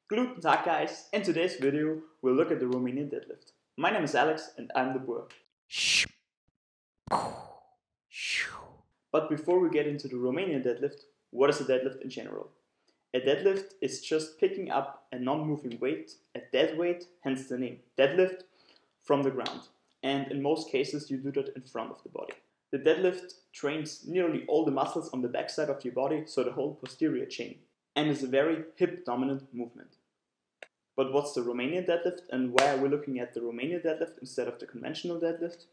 Gluten Tag, guys. In today's video, we'll look at the Romanian deadlift. My name is Alex and I'm the boer. But before we get into the Romanian deadlift, what is a deadlift in general? A deadlift is just picking up a non-moving weight, a dead weight, hence the name deadlift, from the ground. And in most cases, you do that in front of the body. The deadlift trains nearly all the muscles on the backside of your body, so the whole posterior chain, and is a very hip-dominant movement. But what's the Romanian deadlift, and why are we looking at the Romanian deadlift instead of the conventional deadlift?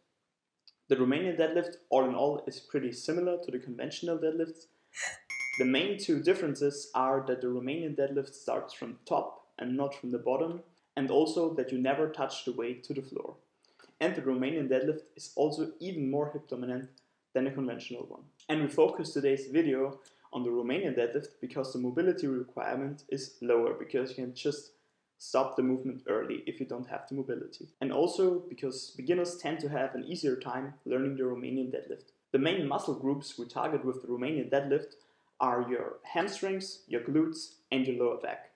The Romanian deadlift, all in all, is pretty similar to the conventional deadlifts. The main two differences are that the Romanian deadlift starts from the top and not from the bottom, and also that you never touch the weight to the floor. And the Romanian deadlift is also even more hip dominant than a conventional one. And we focus today's video on the Romanian deadlift because the mobility requirement is lower, because you can just stop the movement early if you don't have the mobility. And also because beginners tend to have an easier time learning the Romanian deadlift. The main muscle groups we target with the Romanian deadlift are your hamstrings, your glutes, and your lower back.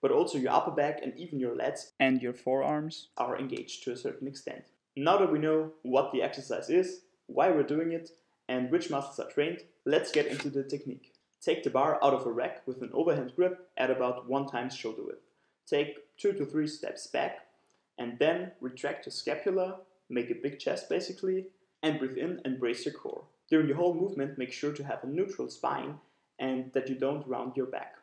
But also your upper back and even your lats and your forearms are engaged to a certain extent. Now that we know what the exercise is, why we're doing it, and which muscles are trained, let's get into the technique. Take the bar out of a rack with an overhand grip at about 1 times shoulder width. Take 2 to 3 steps back, and then retract your scapula, make a big chest basically, and breathe in and brace your core. During the whole movement, make sure to have a neutral spine and that you don't round your back.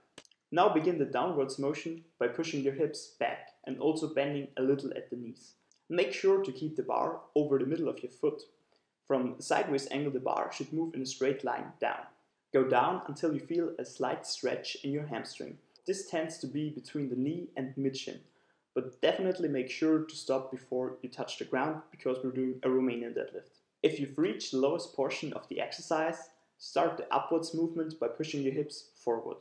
Now begin the downwards motion by pushing your hips back and also bending a little at the knees. Make sure to keep the bar over the middle of your foot. From sideways angle, the bar should move in a straight line down. Go down until you feel a slight stretch in your hamstring. This tends to be between the knee and mid-shin, but definitely make sure to stop before you touch the ground because we're doing a Romanian deadlift. If you've reached the lowest portion of the exercise, start the upwards movement by pushing your hips forward.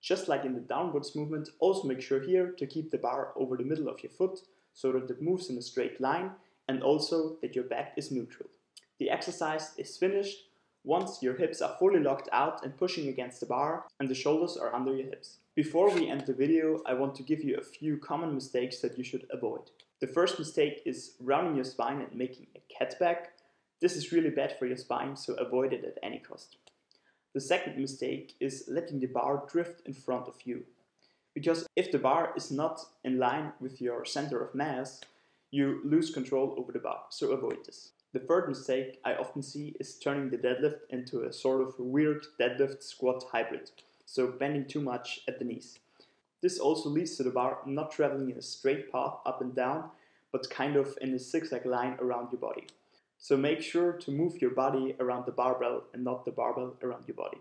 Just like in the downwards movement, also make sure here to keep the bar over the middle of your foot so that it moves in a straight line and also that your back is neutral. The exercise is finished once your hips are fully locked out and pushing against the bar and the shoulders are under your hips. Before we end the video, I want to give you a few common mistakes that you should avoid. The first mistake is rounding your spine and making a cat back. This is really bad for your spine, so avoid it at any cost. The second mistake is letting the bar drift in front of you. Because if the bar is not in line with your center of mass, you lose control over the bar, so avoid this. The third mistake I often see is turning the deadlift into a sort of weird deadlift squat hybrid, so bending too much at the knees. This also leads to the bar not traveling in a straight path up and down, but kind of in a zigzag line around your body. So make sure to move your body around the barbell and not the barbell around your body.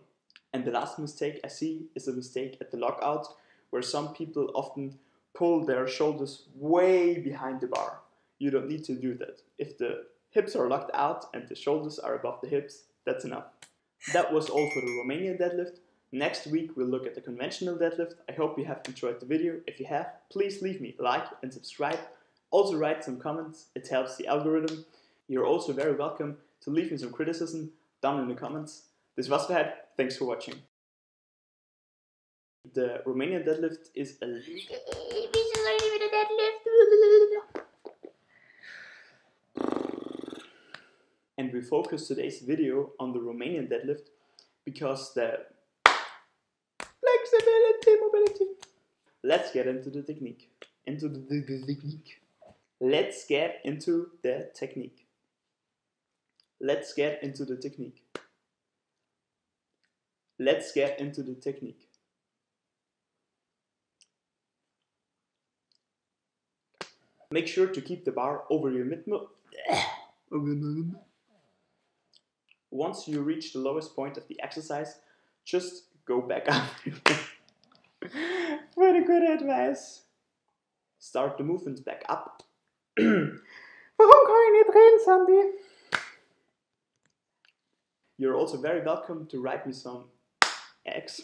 And the last mistake I see is a mistake at the lockout, where some people often pull their shoulders way behind the bar. You don't need to do that. If the hips are locked out and the shoulders are above the hips, that's enough. That was all for the Romanian deadlift. Next week we'll look at the conventional deadlift. I hope you have enjoyed the video. If you have, please leave me a like and subscribe. Also write some comments, it helps the algorithm. You're also very welcome to leave me some criticism down in the comments. This was Fahad, thanks for watching. The Romanian deadlift is a and we focus today's video on the Romanian deadlift because the flexibility, mobility. Let's get into the technique. Let's get into the technique. Let's get into the technique. Let's get into the technique. Make sure to keep the bar over your mid-mo. Once you reach the lowest point of the exercise, just go back up. Very good advice. Start the movement back up. Warum kann ich nicht reden, Sandy? You're also very welcome to write me some X.